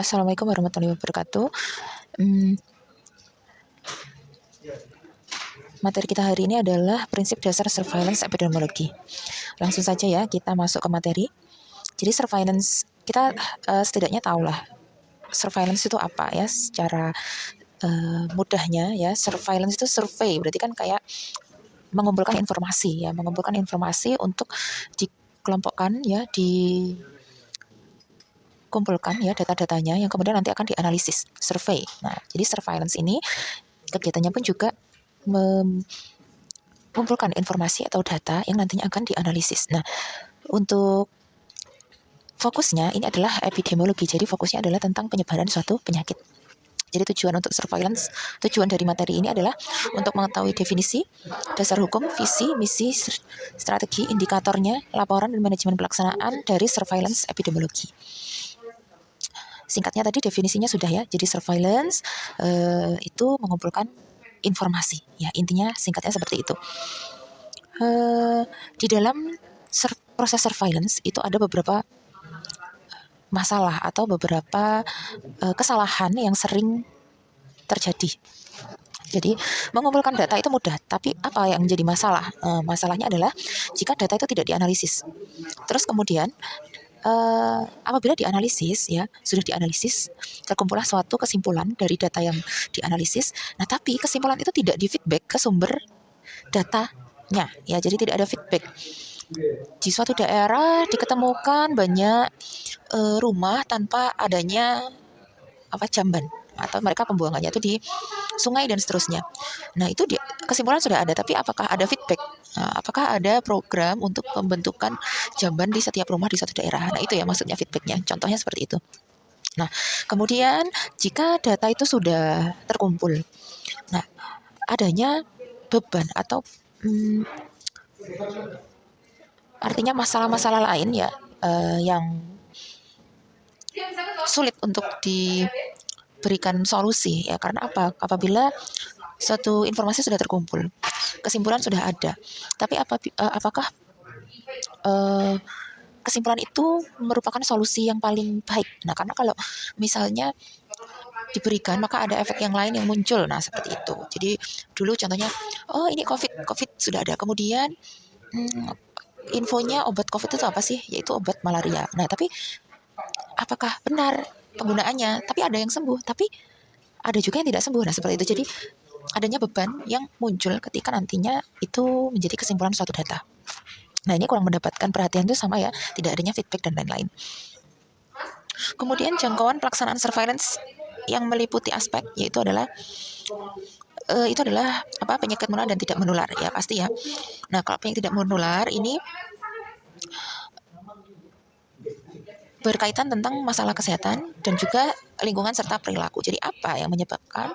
Assalamualaikum warahmatullahi wabarakatuh. Hmm, Materi kita hari ini adalah prinsip dasar surveillance epidemiologi. Langsung saja ya, kita masuk ke materi. Jadi surveillance, kita setidaknya tahulah surveillance itu apa ya, secara mudahnya ya. Surveillance itu survei, berarti kan kayak mengumpulkan informasi ya, mengumpulkan informasi untuk dikelompokkan ya, dikumpulkan ya data-datanya yang kemudian nanti akan dianalisis, survei. Nah, jadi surveillance ini kegiatannya pun juga mengumpulkan informasi atau data yang nantinya akan dianalisis. Nah, untuk fokusnya ini adalah epidemiologi. Jadi fokusnya adalah tentang penyebaran suatu penyakit. Jadi tujuan untuk surveillance, tujuan dari materi ini adalah untuk mengetahui definisi, dasar hukum, visi, misi, strategi, indikatornya, laporan, dan manajemen pelaksanaan dari surveillance epidemiologi. Singkatnya tadi definisinya sudah ya. Jadi surveillance itu mengumpulkan informasi ya, intinya singkatnya seperti itu. Di dalam proses surveillance itu ada beberapa masalah atau beberapa kesalahan yang sering terjadi. Jadi mengumpulkan data itu mudah, tapi apa yang menjadi masalah? Masalahnya adalah jika data itu tidak dianalisis. Terus kemudian apabila dianalisis ya, sudah dianalisis, terkumpullah suatu kesimpulan dari data yang dianalisis. Nah, tapi kesimpulan itu tidak di-feedback ke sumber datanya ya, jadi tidak ada feedback. Di suatu daerah diketemukan banyak rumah tanpa adanya jamban, atau mereka pembuangannya itu di sungai dan seterusnya. Nah, itu kesimpulan sudah ada, tapi apakah ada feedback? Apakah ada program untuk pembentukan jamban di setiap rumah di suatu daerah? Nah, itu ya maksudnya feedbacknya. Contohnya seperti itu. Nah, kemudian jika data itu sudah terkumpul, nah adanya beban atau artinya masalah-masalah lain ya yang sulit untuk diberikan solusi ya. Karena apa? Apabila suatu informasi sudah terkumpul, kesimpulan sudah ada, tapi apakah kesimpulan itu merupakan solusi yang paling baik? Nah, karena kalau misalnya diberikan, maka ada efek yang lain yang muncul. Nah, seperti itu. Jadi dulu contohnya, oh ini COVID sudah ada. Kemudian infonya obat COVID itu apa sih? Yaitu obat malaria. Nah, tapi apakah benar penggunaannya? Tapi ada yang sembuh, tapi ada juga yang tidak sembuh. Nah, seperti itu. Jadi adanya beban yang muncul ketika nantinya itu menjadi kesimpulan suatu data. Nah, ini kurang mendapatkan perhatian itu sama ya, tidak adanya feedback dan lain-lain. Kemudian jangkauan pelaksanaan surveillance yang meliputi aspek yaitu adalah penyakit menular dan tidak menular ya, pasti ya. Nah, kalau penyakit tidak menular ini berkaitan tentang masalah kesehatan dan juga lingkungan serta perilaku. Jadi apa yang menyebabkan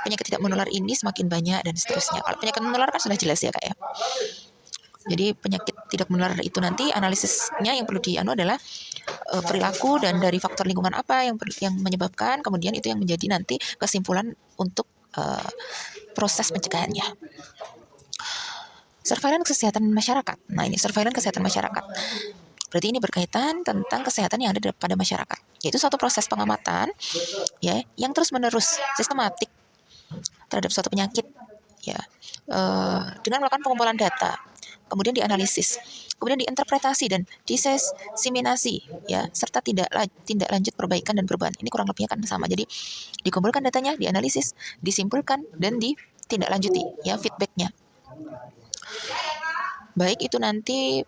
penyakit tidak menular ini semakin banyak dan seterusnya. Kalau penyakit menular kan sudah jelas ya, Kak ya. Jadi penyakit tidak menular itu nanti analisisnya yang perlu adalah perilaku dan dari faktor lingkungan apa yang menyebabkan, kemudian itu yang menjadi nanti kesimpulan untuk proses pencegahannya. Surveillance kesehatan masyarakat. Nah, ini surveillance kesehatan masyarakat. Berarti ini berkaitan tentang kesehatan yang ada pada masyarakat. Yaitu suatu proses pengamatan ya yang terus-menerus sistematik terhadap suatu penyakit ya, dengan melakukan pengumpulan data, kemudian dianalisis, kemudian diinterpretasi dan diseminasi ya, serta tindak lanjut perbaikan dan perubahan. Ini kurang lebihnya kan sama. Jadi dikumpulkan datanya, dianalisis, disimpulkan dan ditindaklanjuti ya, feedbacknya. Baik itu nanti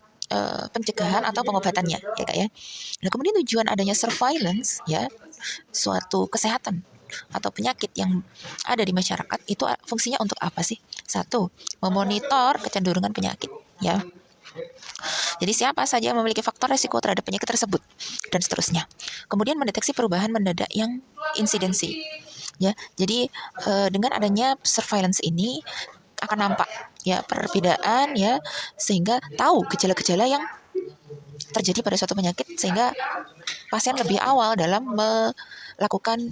pencegahan atau pengobatannya ya, Kak ya. Nah, kemudian tujuan adanya surveillance ya, suatu kesehatan atau penyakit yang ada di masyarakat itu fungsinya untuk apa sih? Satu, memonitor kecenderungan penyakit ya. Jadi siapa saja yang memiliki faktor risiko terhadap penyakit tersebut dan seterusnya. Kemudian mendeteksi perubahan mendadak yang insidensi ya. Jadi dengan adanya surveillance ini akan nampak ya perbedaan ya, sehingga tahu gejala-gejala yang terjadi pada suatu penyakit, sehingga pasien lebih awal dalam melakukan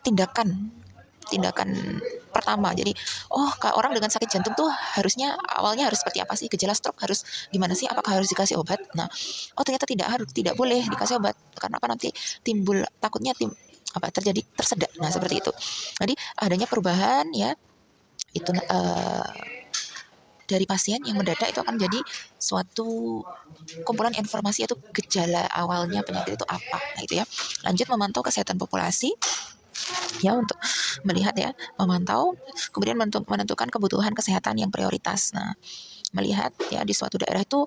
tindakan pertama. Jadi, orang dengan sakit jantung tuh harusnya awalnya harus seperti apa sih? Gejala stroke harus gimana sih? Apakah harus dikasih obat? Nah, ternyata tidak boleh dikasih obat. Karena apa? Nanti timbul takutnya terjadi tersedak. Nah, seperti itu. Jadi, adanya perubahan ya itu dari pasien yang mendadak itu akan jadi suatu kumpulan informasi yaitu gejala awalnya penyakit itu apa. Nah, itu ya. Lanjut memantau kesehatan populasi ya untuk melihat ya, memantau, kemudian menentukan kebutuhan kesehatan yang prioritas. Nah, melihat ya di suatu daerah itu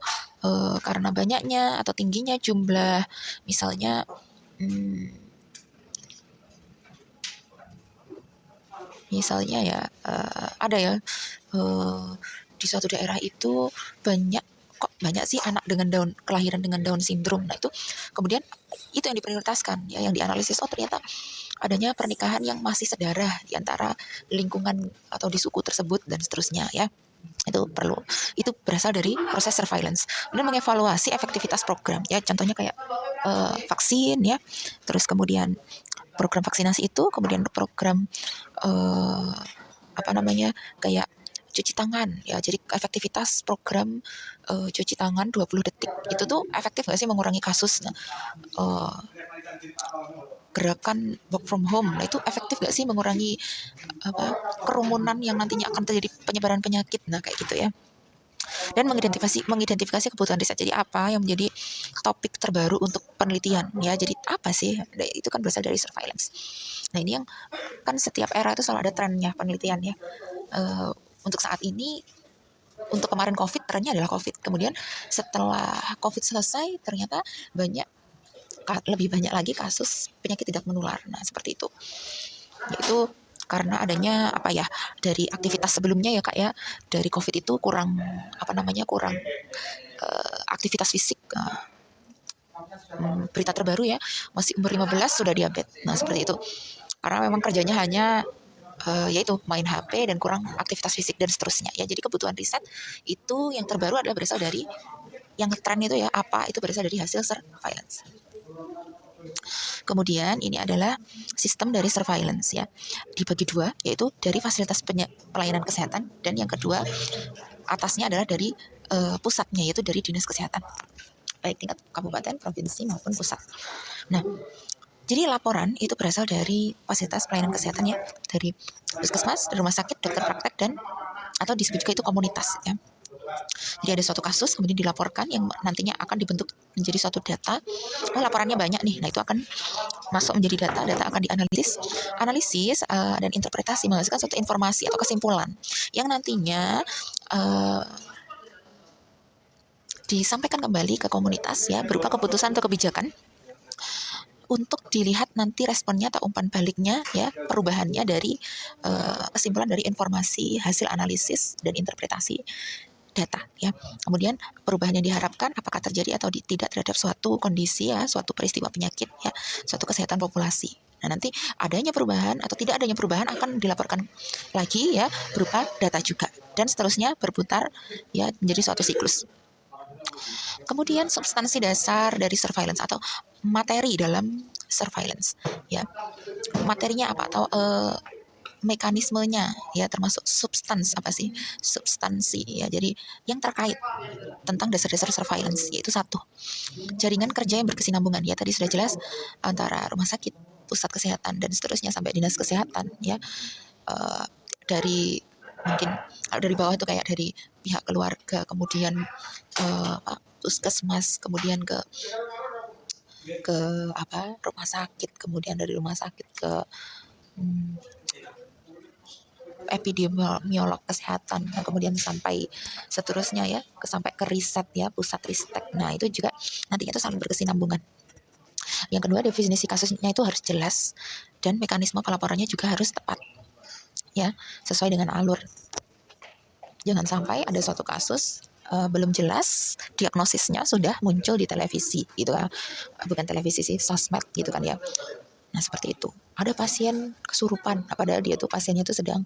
karena banyaknya atau tingginya jumlah misalnya misalnya ya ada ya di suatu daerah itu banyak sih anak dengan kelahiran dengan Down syndrome. Nah, itu kemudian itu yang diprioritaskan ya, yang dianalisis ternyata adanya pernikahan yang masih sedarah di antara lingkungan atau di suku tersebut dan seterusnya ya. Itu berasal dari proses surveillance. Kemudian mengevaluasi efektivitas program ya, contohnya kayak vaksin ya, terus kemudian program vaksinasi itu, kemudian program kayak cuci tangan ya. Jadi efektivitas program cuci tangan 20 detik itu tuh efektif nggak sih mengurangi kasus. Nah, gerakan work from home, nah itu efektif nggak sih mengurangi kerumunan yang nantinya akan terjadi penyebaran penyakit. Nah, kayak gitu ya. Dan mengidentifikasi kebutuhan riset. Jadi apa yang menjadi topik terbaru untuk penelitian ya. Jadi apa sih? Itu kan berasal dari surveillance. Nah, ini yang kan setiap era itu selalu ada trennya penelitian ya. Untuk saat ini, untuk kemarin COVID, trennya adalah COVID. Kemudian setelah COVID selesai, ternyata lebih banyak lagi kasus penyakit tidak menular. Nah, seperti itu. Yaitu karena adanya dari aktivitas sebelumnya ya Kak ya, dari COVID itu kurang aktivitas fisik. Berita terbaru ya, masih umur 15 sudah diabetes. Nah, seperti itu. Karena memang kerjanya hanya yaitu main HP dan kurang aktivitas fisik dan seterusnya ya. Jadi kebutuhan riset itu yang terbaru adalah berasal dari yang tren itu ya, itu berasal dari hasil surveillance. Kemudian ini adalah sistem dari surveillance ya, dibagi dua, yaitu dari fasilitas pelayanan kesehatan, dan yang kedua atasnya adalah dari pusatnya, yaitu dari dinas kesehatan baik tingkat kabupaten, provinsi maupun pusat. Nah, jadi laporan itu berasal dari fasilitas pelayanan kesehatan ya, dari puskesmas, dari rumah sakit, dokter praktek, dan atau disebut juga itu komunitas ya. Jadi ada suatu kasus kemudian dilaporkan yang nantinya akan dibentuk menjadi suatu data. Laporannya banyak nih. Nah, itu akan masuk menjadi data akan analisis dan interpretasi, menghasilkan suatu informasi atau kesimpulan yang nantinya disampaikan kembali ke komunitas ya, berupa keputusan atau kebijakan untuk dilihat nanti responnya atau umpan baliknya ya, perubahannya dari kesimpulan dari informasi hasil analisis dan interpretasi data ya. Kemudian perubahan yang diharapkan apakah terjadi atau tidak terhadap suatu kondisi ya, suatu peristiwa penyakit ya, suatu kesehatan populasi. Nah, nanti adanya perubahan atau tidak adanya perubahan akan dilaporkan lagi ya, berupa data juga, dan seterusnya berputar ya menjadi suatu siklus. Kemudian substansi dasar dari surveillance atau materi dalam surveillance ya. Materinya apa atau mekanismenya ya, termasuk substansi ya. Jadi yang terkait tentang dasar-dasar surveillance, yaitu satu, jaringan kerja yang berkesinambungan ya, tadi sudah jelas antara rumah sakit, pusat kesehatan, dan seterusnya sampai dinas kesehatan ya. Dari mungkin kalau dari bawah itu kayak dari pihak keluarga, kemudian puskesmas, kemudian ke rumah sakit, kemudian dari rumah sakit ke epidemiolog kesehatan, kemudian sampai seterusnya ya, sampai ke riset ya, pusat riset. Nah, itu juga nantinya itu saling berkesinambungan. Yang kedua, definisi kasusnya itu harus jelas dan mekanisme pelaporannya juga harus tepat ya, sesuai dengan alur. Jangan sampai ada suatu kasus belum jelas diagnosisnya sudah muncul di televisi gitu kan, bukan televisi sih, sosmed gitu kan ya. Nah, seperti itu. Ada pasien kesurupan, padahal dia tuh pasiennya tuh sedang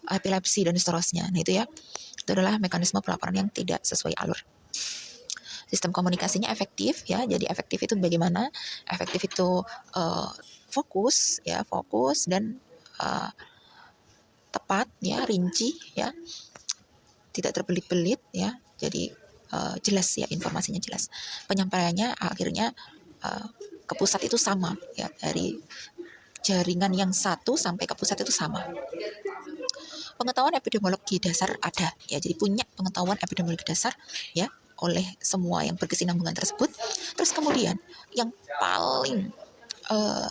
epilepsi dan seterusnya. Nah, itu ya, itu adalah mekanisme pelaporan yang tidak sesuai alur. Sistem komunikasinya efektif ya. Jadi efektif itu bagaimana? Efektif itu fokus dan tepat ya, rinci ya, tidak terbelit-belit ya. Jadi jelas ya, informasinya jelas. Penyampaiannya akhirnya ke pusat itu sama ya, dari jaringan yang satu sampai ke pusat itu sama. Pengetahuan epidemiologi dasar ada ya, jadi punya pengetahuan epidemiologi dasar ya oleh semua yang berkesinambungan tersebut. Terus kemudian yang paling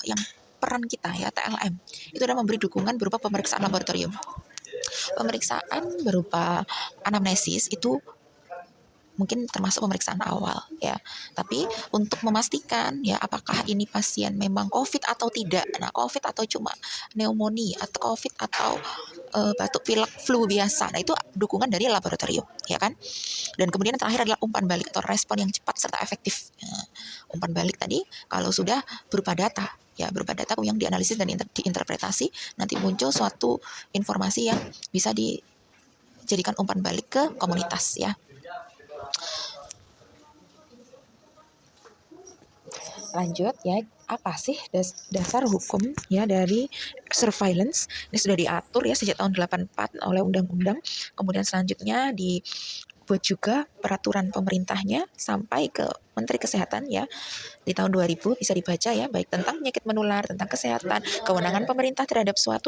yang peran kita ya, TLM itu adalah memberi dukungan berupa pemeriksaan laboratorium. Pemeriksaan berupa anamnesis itu mungkin termasuk pemeriksaan awal ya. Tapi untuk memastikan ya apakah ini pasien memang COVID atau tidak. Nah, COVID atau cuma pneumonia atau COVID atau batuk pilek flu biasa. Nah, itu dukungan dari laboratorium ya kan. Dan kemudian yang terakhir adalah umpan balik atau respon yang cepat serta efektif. Umpan balik tadi kalau sudah berupa data ya, berupa data yang dianalisis dan diinterpretasi, nanti muncul suatu informasi yang bisa dijadikan umpan balik ke komunitas ya. Lanjut ya, apa sih dasar hukum ya dari surveillance? Ini sudah diatur ya sejak tahun 84 oleh undang-undang. Kemudian selanjutnya dibuat juga peraturan pemerintahnya sampai ke Menteri Kesehatan ya di tahun 2000, bisa dibaca ya, baik tentang penyakit menular, tentang kesehatan, kewenangan pemerintah terhadap suatu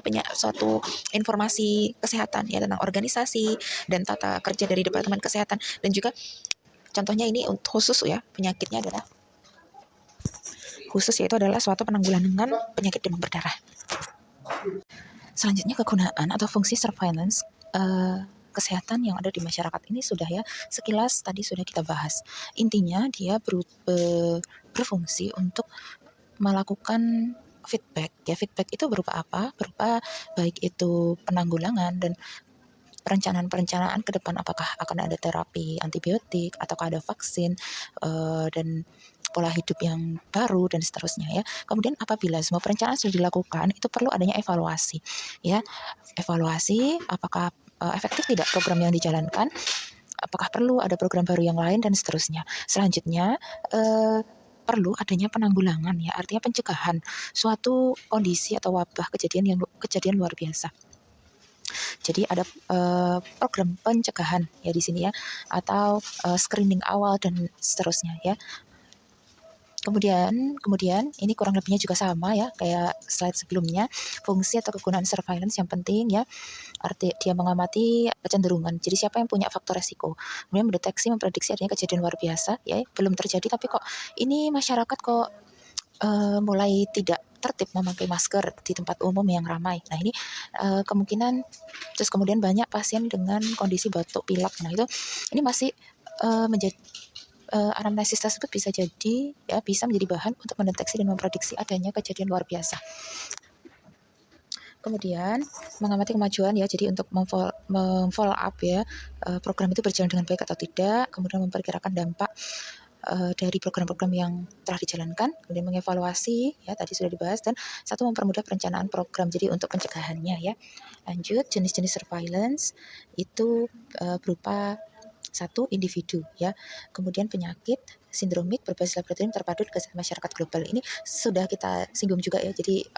informasi kesehatan ya, tentang organisasi dan tata kerja dari Departemen Kesehatan, dan juga contohnya ini khusus ya, penyakitnya adalah khusus, yaitu adalah suatu penanggulangan penyakit demam berdarah. Selanjutnya kegunaan atau fungsi surveillance kesehatan yang ada di masyarakat ini sudah ya sekilas tadi sudah kita bahas. Intinya dia berfungsi untuk melakukan feedback ya. Feedback itu berupa apa? Berupa baik itu penanggulangan dan perencanaan ke depan, apakah akan ada terapi antibiotik ataukah ada vaksin dan pola hidup yang baru dan seterusnya ya. Kemudian apabila semua perencanaan sudah dilakukan, itu perlu adanya evaluasi ya. Evaluasi apakah efektif tidak program yang dijalankan, apakah perlu ada program baru yang lain dan seterusnya. Selanjutnya perlu adanya penanggulangan ya, artinya pencegahan suatu kondisi atau wabah kejadian luar biasa. Jadi ada program pencegahan ya di sini ya, atau screening awal dan seterusnya ya. Kemudian ini kurang lebihnya juga sama ya kayak slide sebelumnya. Fungsi atau kegunaan surveillance yang penting ya, arti dia mengamati kecenderungan. Jadi siapa yang punya faktor resiko, kemudian mendeteksi, memprediksi adanya kejadian luar biasa ya, belum terjadi tapi kok ini masyarakat kok mulai tidak tertib memakai masker di tempat umum yang ramai. Nah ini kemungkinan, terus kemudian banyak pasien dengan kondisi batuk pilek. Nah itu ini masih menjadi anamnesis tersebut bisa menjadi bahan untuk mendeteksi dan memprediksi adanya kejadian luar biasa. Kemudian mengamati kemajuan ya, jadi untuk memfollow up ya, program itu berjalan dengan baik atau tidak, kemudian memperkirakan dampak dari program-program yang telah dijalankan, kemudian mengevaluasi ya tadi sudah dibahas, dan satu mempermudah perencanaan program jadi untuk pencegahannya ya. Lanjut, jenis-jenis surveillance itu berupa satu individu ya, kemudian penyakit sindromik berbasis laboratorium terpadu ke masyarakat global. Ini sudah kita singgung juga ya, jadi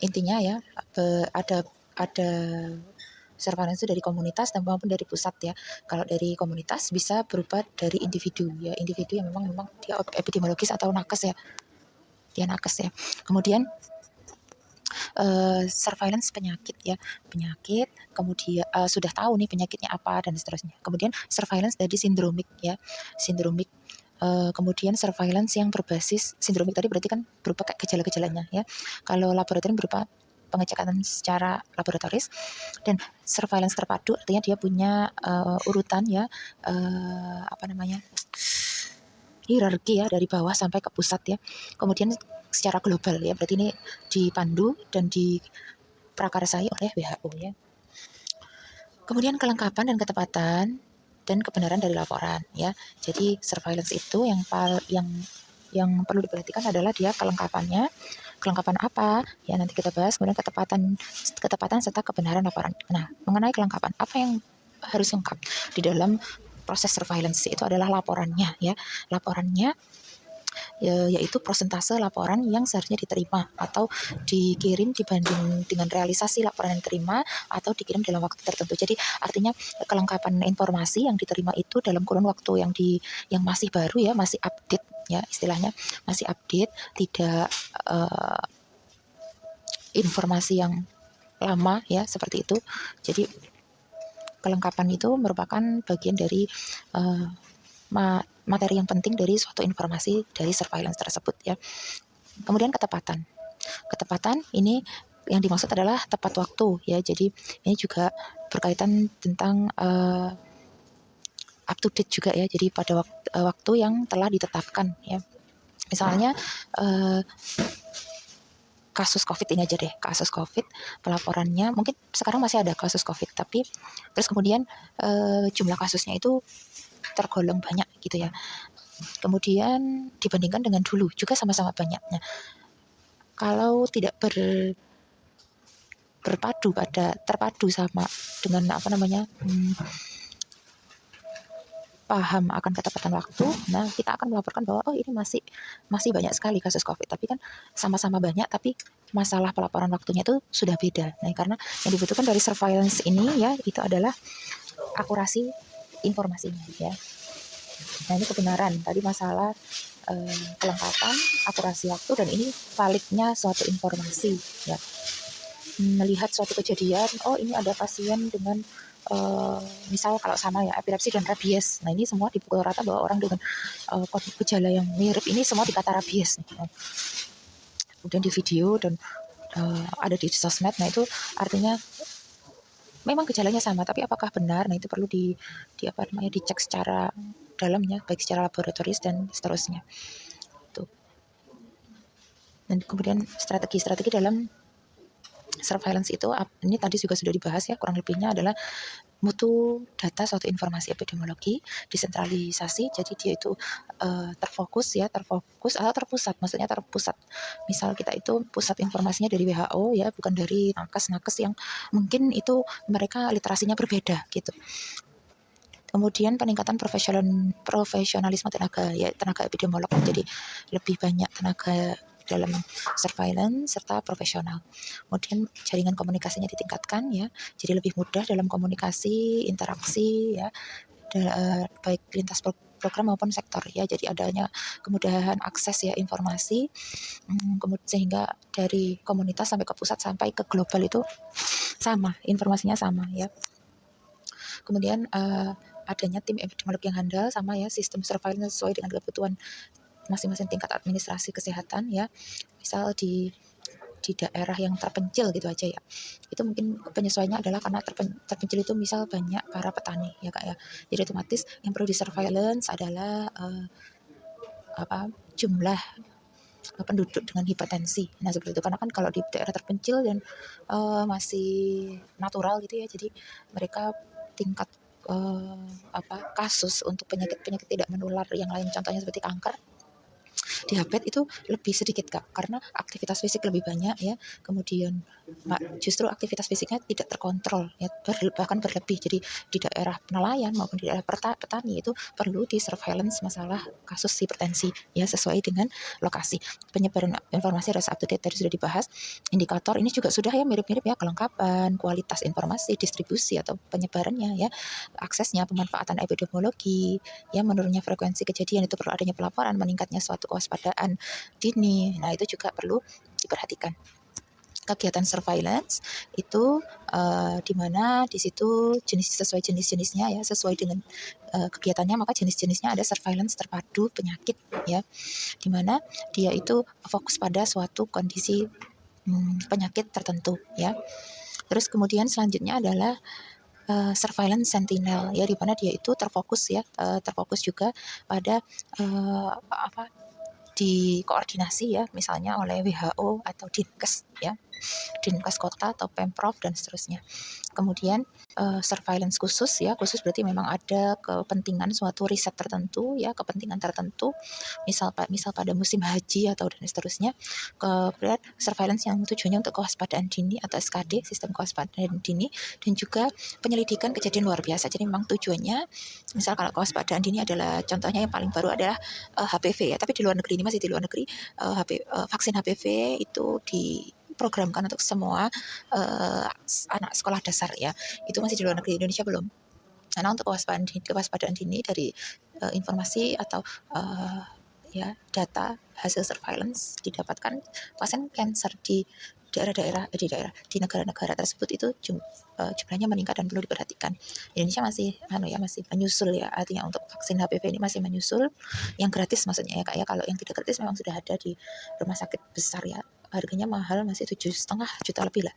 intinya ya ada surveillance itu dari komunitas dan maupun dari pusat ya. Kalau dari komunitas bisa berupa dari individu ya, individu yang memang dia epidemiologis atau nakes ya, dia nakes ya. Kemudian surveillance penyakit ya, penyakit, kemudian sudah tahu nih penyakitnya apa dan seterusnya. Kemudian surveillance dari sindromik ya, sindromik. Kemudian surveillance yang berbasis sindromik tadi berarti kan berupa kayak gejala-gejalanya ya. Kalau laboratorium berupa pengecekan secara laboratoris, dan surveillance terpadu artinya dia punya urutan ya, hierarki ya, dari bawah sampai ke pusat ya. Kemudian secara global ya, berarti ini dipandu dan diprakarsai oleh WHO ya. Kemudian kelengkapan dan ketepatan dan kebenaran dari laporan ya. Jadi surveillance itu yang perlu diperhatikan adalah dia kelengkapannya. Kelengkapan apa ya, nanti kita bahas. Kemudian ketepatan serta kebenaran laporan. Nah, mengenai kelengkapan, apa yang harus lengkap di dalam proses surveillance itu adalah laporannya ya. Laporannya yaitu persentase laporan yang seharusnya diterima atau dikirim dibanding dengan realisasi laporan yang diterima atau dikirim dalam waktu tertentu. Jadi artinya kelengkapan informasi yang diterima itu dalam kurun waktu yang masih baru ya, masih update ya istilahnya, masih update, tidak informasi yang lama ya, seperti itu. Jadi kelengkapan itu merupakan bagian dari materi yang penting dari suatu informasi dari surveillance tersebut ya. Kemudian ketepatan. Ketepatan ini yang dimaksud adalah tepat waktu ya. Jadi ini juga berkaitan tentang up to date juga ya. Jadi pada waktu yang telah ditetapkan ya. Misalnya kasus COVID ini aja deh, kasus COVID pelaporannya mungkin sekarang masih ada kasus COVID, tapi terus kemudian jumlah kasusnya itu tergolong banyak gitu ya. Kemudian dibandingkan dengan dulu juga sama-sama banyaknya. Kalau tidak terpadu sama dengan paham akan ketepatan waktu, nah kita akan melaporkan bahwa oh ini masih banyak sekali kasus COVID, tapi kan sama-sama banyak, tapi masalah pelaporan waktunya itu sudah beda. Nah karena yang dibutuhkan dari surveillance ini ya itu adalah akurasi informasinya ya. Nah ini kebenaran tadi masalah kelengkapan, akurasi waktu, dan ini validnya suatu informasi ya. Melihat suatu kejadian, oh ini ada pasien dengan misal kalau sama ya epilepsi dan rabies. Nah ini semua dipukul rata bahwa orang dengan gejala yang mirip ini semua dikata rabies. Kemudian di video dan ada di sosmed. Nah itu artinya memang gejalanya sama, tapi apakah benar? Nah itu perlu dicek secara dalamnya, baik secara laboratoris dan seterusnya. Tuh. Dan kemudian strategi dalam surveillance itu ini tadi juga sudah dibahas ya, kurang lebihnya adalah mutu data suatu informasi epidemiologi disentralisasi, jadi dia itu terfokus atau terpusat, maksudnya terpusat. Misal kita itu pusat informasinya dari WHO ya, bukan dari nakes yang mungkin itu mereka literasinya berbeda gitu. Kemudian peningkatan profesionalisme tenaga epidemiolog, jadi lebih banyak tenaga dalam surveillance serta profesional. Kemudian jaringan komunikasinya ditingkatkan ya, jadi lebih mudah dalam komunikasi, interaksi ya, baik lintas program maupun sektor ya. Jadi adanya kemudahan akses ya informasi, sehingga dari komunitas sampai ke pusat sampai ke global itu sama, informasinya sama ya. Kemudian adanya tim epidemiologi yang handal sama ya, sistem surveillance sesuai dengan kebutuhan masing-masing tingkat administrasi kesehatan ya. Misal di daerah yang terpencil gitu aja ya, itu mungkin penyesuaiannya adalah karena terpencil itu misal banyak para petani ya Kak ya, jadi otomatis yang perlu di surveillance adalah jumlah penduduk dengan hipertensi. Nah seperti itu, karena kan kalau di daerah terpencil dan masih natural gitu ya, jadi mereka tingkat kasus untuk penyakit tidak menular yang lain, contohnya seperti kanker, diabetes itu lebih sedikit Kak, karena aktivitas fisik lebih banyak ya. Kemudian justru aktivitas fisiknya tidak terkontrol ya, bahkan berlebih. Jadi di daerah nelayan maupun di daerah petani itu perlu di surveillance masalah kasus hipertensi ya, sesuai dengan lokasi. Penyebaran informasi harus up to date, tadi sudah dibahas. Indikator ini juga sudah ya, mirip-mirip ya, kelengkapan, kualitas informasi, distribusi atau penyebarannya ya, aksesnya, pemanfaatan epidemiologi ya, menurunnya frekuensi kejadian itu perlu adanya pelaporan, meningkatnya suatu kewaspadaan dini. Nah itu juga perlu diperhatikan. Kegiatan surveillance itu di mana di situ sesuai jenis-jenisnya ya, sesuai dengan kegiatannya, maka jenis-jenisnya ada surveillance terpadu penyakit ya, di mana dia itu fokus pada suatu kondisi penyakit tertentu ya. Terus kemudian selanjutnya adalah surveillance sentinel ya, di mana dia itu terfokus ya, terfokus juga pada dikoordinasi ya, misalnya oleh WHO atau Dinkes ya, Dinkes kota atau Pemprov dan seterusnya. Kemudian surveillance khusus ya, khusus berarti memang ada kepentingan suatu riset tertentu ya, kepentingan tertentu, misal pada musim haji atau dan seterusnya. Kemudian surveillance yang tujuannya untuk kewaspadaan dini atau SKD, sistem kewaspadaan dini, dan juga penyelidikan kejadian luar biasa. Jadi memang tujuannya, misal kalau kewaspadaan dini adalah contohnya yang paling baru adalah HPV ya, tapi di luar negeri ini masih di luar negeri, vaksin HPV itu diprogramkan untuk semua anak sekolah dasar ya. Itu masih di luar negeri, Indonesia belum. Karena untuk kewaspadaan dini dari informasi atau ya data hasil surveillance didapatkan pasien cancer di di negara-negara tersebut itu jumlahnya meningkat dan perlu diperhatikan. Indonesia masih masih menyusul ya, artinya untuk vaksin HPV ini masih menyusul, yang gratis maksudnya ya Kak ya. Kalau yang tidak gratis memang sudah ada di rumah sakit besar ya, harganya mahal, masih 7,5 juta lebih lah.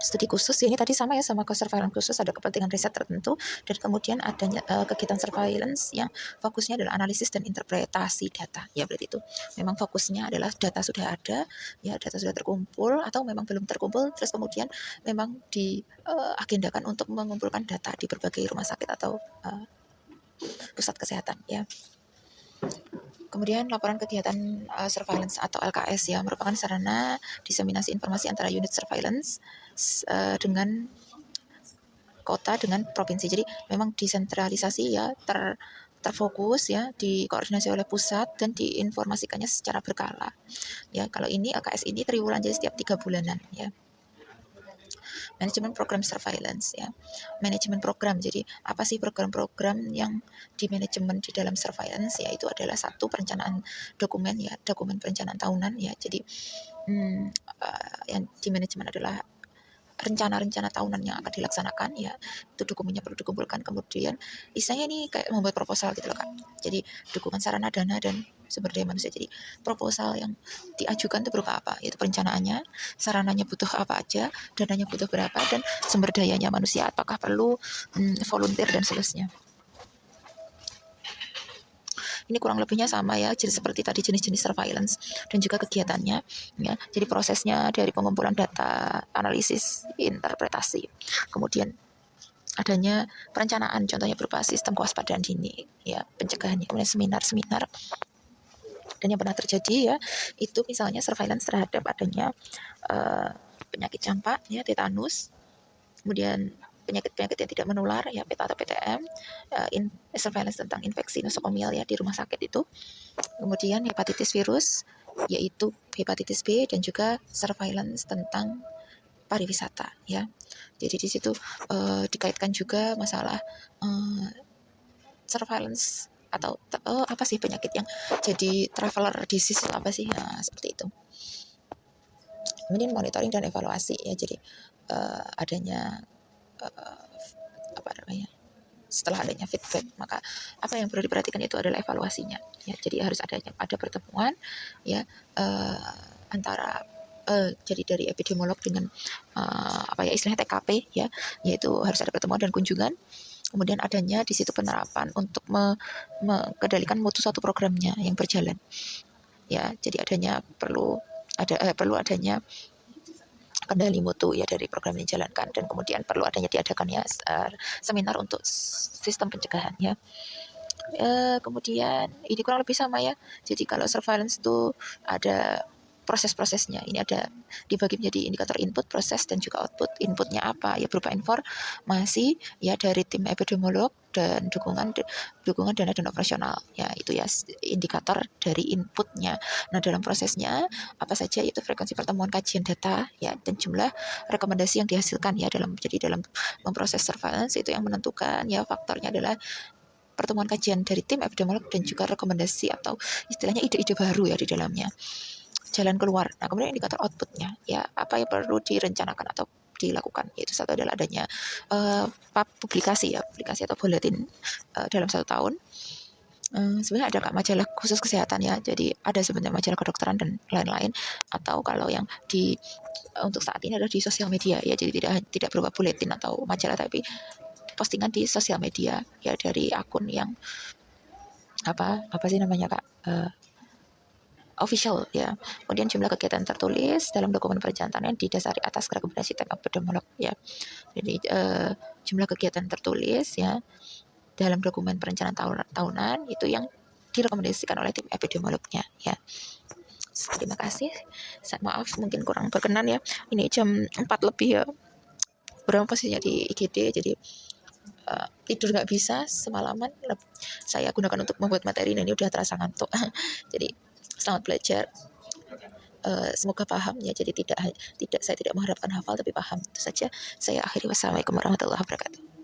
Studi khusus ini tadi sama ya, sama surveillance khusus, ada kepentingan riset tertentu, dan kemudian adanya kegiatan surveillance yang fokusnya adalah analisis dan interpretasi data ya. Berarti itu memang fokusnya adalah data sudah ada ya, data sudah terkumpul atau memang belum terkumpul, terus kemudian memang diagendakan untuk mengumpulkan data di berbagai rumah sakit atau pusat kesehatan ya. Kemudian laporan kegiatan surveillance atau LKS ya, merupakan sarana diseminasi informasi antara unit surveillance dengan kota dengan provinsi. Jadi memang desentralisasi ya, terfokus ya, dikoordinasi oleh pusat dan diinformasikannya secara berkala. Ya, kalau ini LKS ini triwulan, jadi setiap 3 bulanan ya. Manajemen program surveillance ya. Manajemen program, jadi apa sih program-program yang di manajemen di dalam surveillance ya? Itu adalah satu, perencanaan dokumen ya, dokumen perencanaan tahunan ya. Jadi yang di manajemen adalah rencana-rencana tahunan yang akan dilaksanakan ya, itu dokumennya perlu dikumpulkan. Kemudian istilahnya ini kayak membuat proposal gitu loh Kak. Jadi dukungan sarana, dana, dan sumber daya manusia. Jadi proposal yang diajukan itu berupa apa, yaitu perencanaannya, sarananya butuh apa aja, dananya butuh berapa, dan sumber dayanya manusia apakah perlu volunteer dan seterusnya. Ini kurang lebihnya sama ya, jadi seperti tadi jenis-jenis surveillance dan juga kegiatannya ya. Jadi prosesnya dari pengumpulan data, analisis, interpretasi, kemudian adanya perencanaan, contohnya berupa sistem kewaspadaan dini ya, pencegahannya, kemudian seminar-seminar. Dan yang pernah terjadi ya, itu misalnya surveillance terhadap adanya penyakit campak ya, tetanus, kemudian penyakit-penyakit yang tidak menular ya, PETA atau PTM, surveillance tentang infeksi nosokomial ya di rumah sakit itu. Kemudian hepatitis virus, yaitu hepatitis B, dan juga surveillance tentang pariwisata ya. Jadi di situ dikaitkan juga masalah surveillance atau apa sih penyakit yang jadi traveler disease itu apa sih, nah, seperti itu. Kemudian monitoring dan evaluasi ya, jadi adanya setelah adanya feedback, maka apa yang perlu diperhatikan itu adalah evaluasinya ya. Jadi harus ada pertemuan ya antara jadi dari epidemiolog dengan istilahnya TKP ya, yaitu harus ada pertemuan dan kunjungan. Kemudian adanya di situ penerapan untuk mengendalikan mutu suatu programnya yang berjalan ya. Jadi perlu adanya kendali mutu ya dari program yang dijalankan, dan kemudian perlu adanya diadakan ya seminar untuk sistem pencegahan ya. Kemudian ini kurang lebih sama ya. Jadi kalau surveillance itu ada proses-prosesnya. Ini ada dibagi menjadi indikator input, proses, dan juga output. Inputnya apa ya, berupa informasi ya dari tim epidemiolog dan dukungan dana dan operasional ya, itu ya indikator dari inputnya. Nah, dalam prosesnya apa saja, itu frekuensi pertemuan kajian data ya, dan jumlah rekomendasi yang dihasilkan ya. Dalam memproses surveillance itu yang menentukan ya, faktornya adalah pertemuan kajian dari tim epidemiolog dan juga rekomendasi atau istilahnya ide-ide baru ya di dalamnya, jalan keluar. Nah, kemudian indikator outputnya ya, apa yang perlu direncanakan atau dilakukan, yaitu satu adalah adanya publikasi atau bulletin dalam 1 tahun. Sebenarnya ada Kak majalah khusus kesehatan ya, jadi ada sebenarnya majalah kedokteran dan lain-lain, atau kalau yang untuk saat ini adalah di sosial media ya, jadi tidak berupa bulletin atau majalah, tapi postingan di sosial media ya dari akun yang apa sih namanya Kak, official ya. Kemudian jumlah kegiatan tertulis dalam dokumen perencanaan didasari atas rekomendasi tim epidemiolog ya. Jadi jumlah kegiatan tertulis ya dalam dokumen perencanaan tahunan itu yang direkomendasikan oleh tim epidemiolognya ya. Terima kasih. Maaf mungkin kurang berkenan ya. Ini jam 4 lebih ya. Berapa posisinya di IGD, jadi tidur nggak bisa semalaman. Saya gunakan untuk membuat materi, dan ini udah terasa ngantuk. Jadi Selamat belajar. Semoga paham ya. Jadi tidak saya tidak mengharapkan hafal tapi paham. Itu saja saya akhiri. Wassalamualaikum warahmatullahi wabarakatuh.